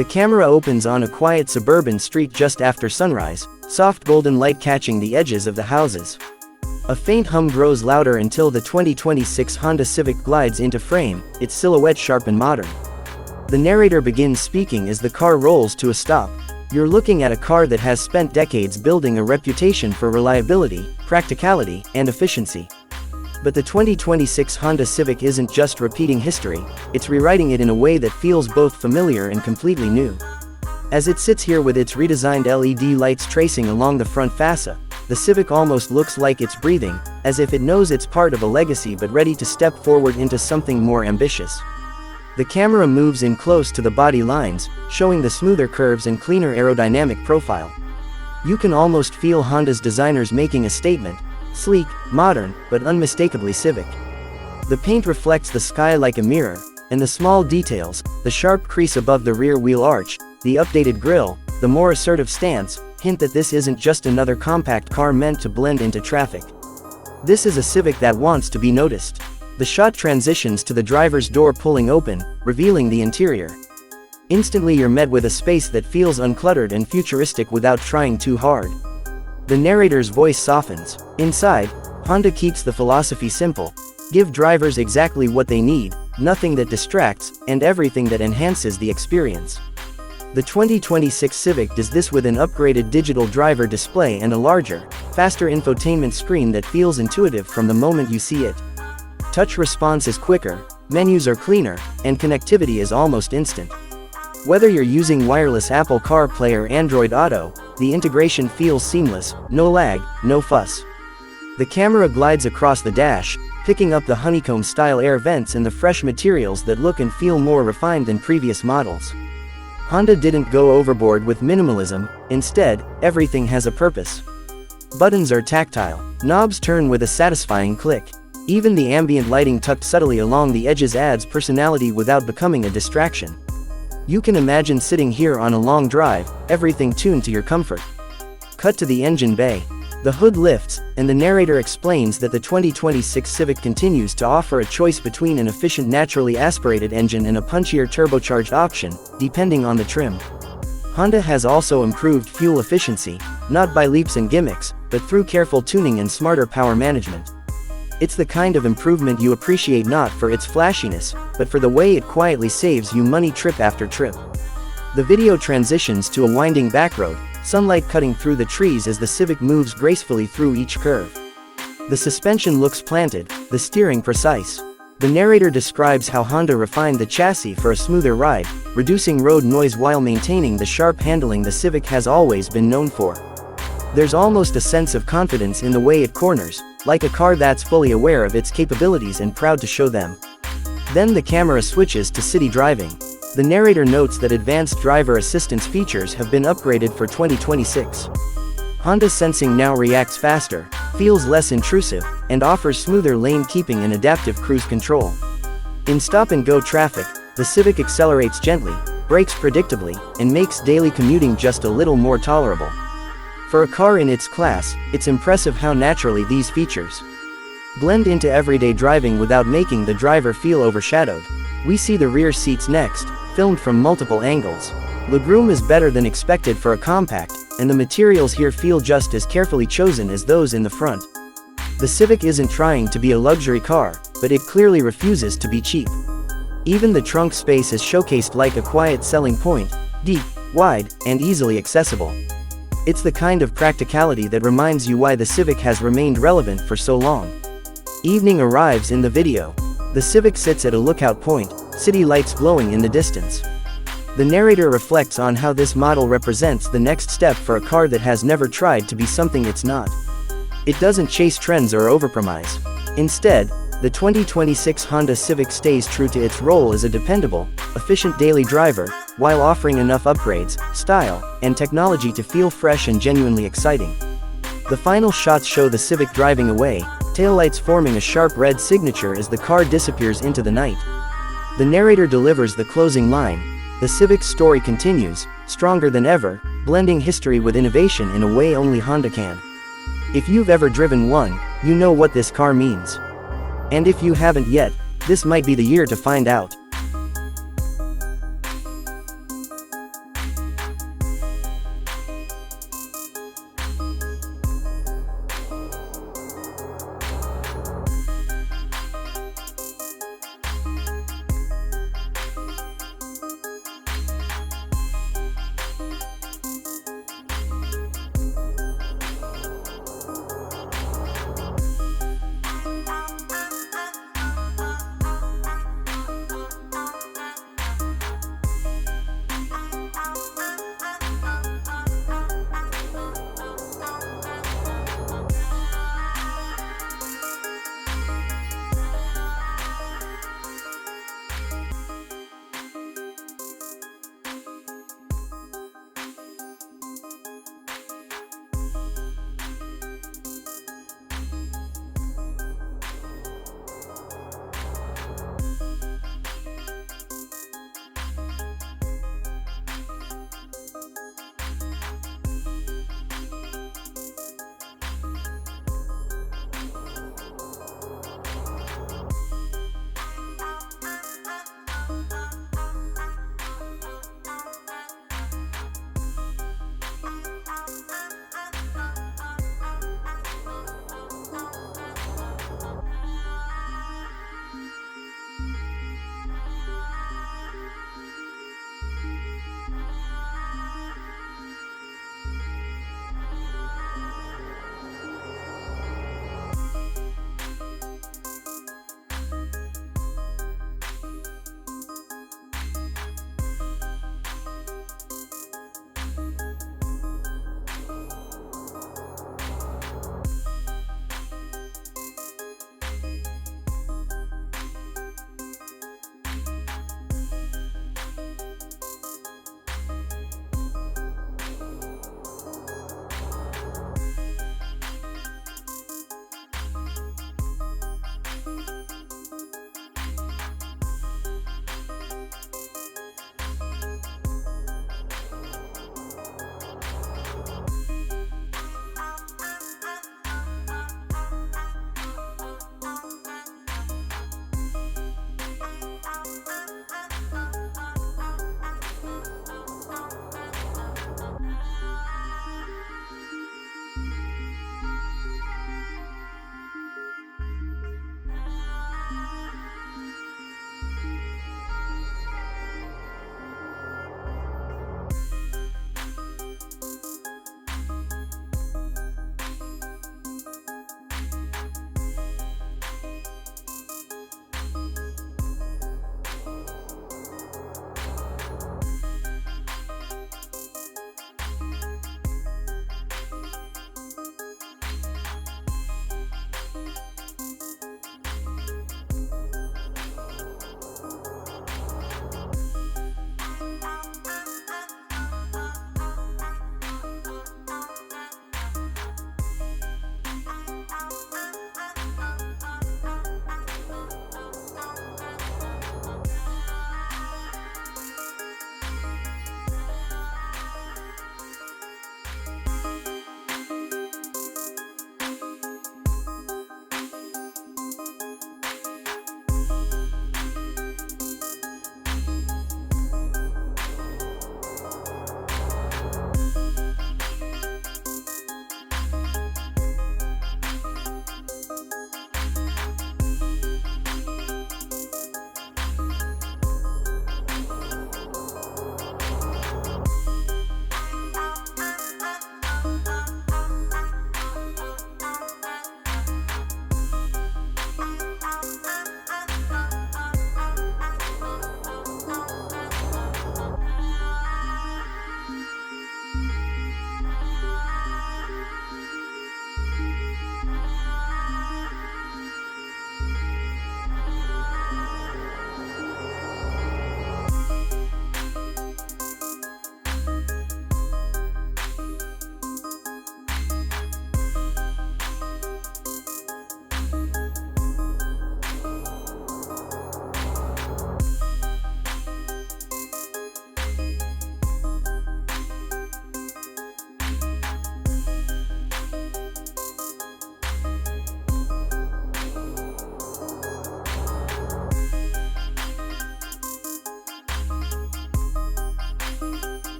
The camera opens on a quiet suburban street just after sunrise, soft golden light catching the edges of the houses. A faint hum grows louder until the 2026 Honda Civic glides into frame, its silhouette sharp and modern. The narrator begins speaking as the car rolls to a stop. You're looking at a car that has spent decades building a reputation for reliability, practicality, and efficiency. But the 2026 Honda Civic isn't just repeating history, it's rewriting it in a way that feels both familiar and completely new. As it sits here with its redesigned LED lights tracing along the front fascia, the Civic almost looks like it's breathing, as if it knows it's part of a legacy but ready to step forward into something more ambitious. The camera moves in close to the body lines, showing the smoother curves and cleaner aerodynamic profile. You can almost feel Honda's designers making a statement: sleek, modern, but unmistakably Civic. The paint reflects the sky like a mirror, and the small details, the sharp crease above the rear wheel arch, the updated grille, the more assertive stance, hint that this isn't just another compact car meant to blend into traffic. This is a Civic that wants to be noticed. The shot transitions to the driver's door pulling open, revealing the interior. Instantly you're met with a space that feels uncluttered and futuristic without trying too hard. The narrator's voice softens. Inside, Honda keeps the philosophy simple: give drivers exactly what they need, nothing that distracts, and everything that enhances the experience. The 2026 Civic does this with an upgraded digital driver display and a larger, faster infotainment screen that feels intuitive from the moment you see it. Touch response is quicker, menus are cleaner, and connectivity is almost instant. Whether you're using wireless Apple CarPlay or Android Auto, the integration feels seamless, no lag, no fuss. The camera glides across the dash, picking up the honeycomb-style air vents and the fresh materials that look and feel more refined than previous models. Honda didn't go overboard with minimalism, instead, everything has a purpose. Buttons are tactile, knobs turn with a satisfying click. Even the ambient lighting tucked subtly along the edges adds personality without becoming a distraction. You can imagine sitting here on a long drive, everything tuned to your comfort. Cut to the engine bay. The hood lifts, and the narrator explains that the 2026 Civic continues to offer a choice between an efficient naturally aspirated engine and a punchier turbocharged option, depending on the trim. Honda has also improved fuel efficiency, not by leaps and gimmicks, but through careful tuning and smarter power management. It's the kind of improvement you appreciate not for its flashiness, but for the way it quietly saves you money trip after trip. The video transitions to a winding backroad, sunlight cutting through the trees as the Civic moves gracefully through each curve. The suspension looks planted, the steering precise. The narrator describes how Honda refined the chassis for a smoother ride, reducing road noise while maintaining the sharp handling the Civic has always been known for. There's almost a sense of confidence in the way it corners, like a car that's fully aware of its capabilities and proud to show them. Then the camera switches to city driving. The narrator notes that advanced driver assistance features have been upgraded for 2026. Honda Sensing now reacts faster, feels less intrusive, and offers smoother lane keeping and adaptive cruise control. In stop-and-go traffic, the Civic accelerates gently, brakes predictably, and makes daily commuting just a little more tolerable. For a car in its class, it's impressive how naturally these features blend into everyday driving without making the driver feel overshadowed. We see the rear seats next, filmed from multiple angles. Legroom is better than expected for a compact, and the materials here feel just as carefully chosen as those in the front. The Civic isn't trying to be a luxury car, but it clearly refuses to be cheap. Even the trunk space is showcased like a quiet selling point: deep, wide, and easily accessible. It's the kind of practicality that reminds you why the Civic has remained relevant for so long. Evening arrives in the video. The Civic sits at a lookout point, city lights glowing in the distance. The narrator reflects on how this model represents the next step for a car that has never tried to be something it's not. It doesn't chase trends or overpromise. Instead, the 2026 Honda Civic stays true to its role as a dependable, efficient daily driver, while offering enough upgrades, style, and technology to feel fresh and genuinely exciting. The final shots show the Civic driving away, taillights forming a sharp red signature as the car disappears into the night. The narrator delivers the closing line: the Civic's story continues, stronger than ever, blending history with innovation in a way only Honda can. If you've ever driven one, you know what this car means. And if you haven't yet, this might be the year to find out.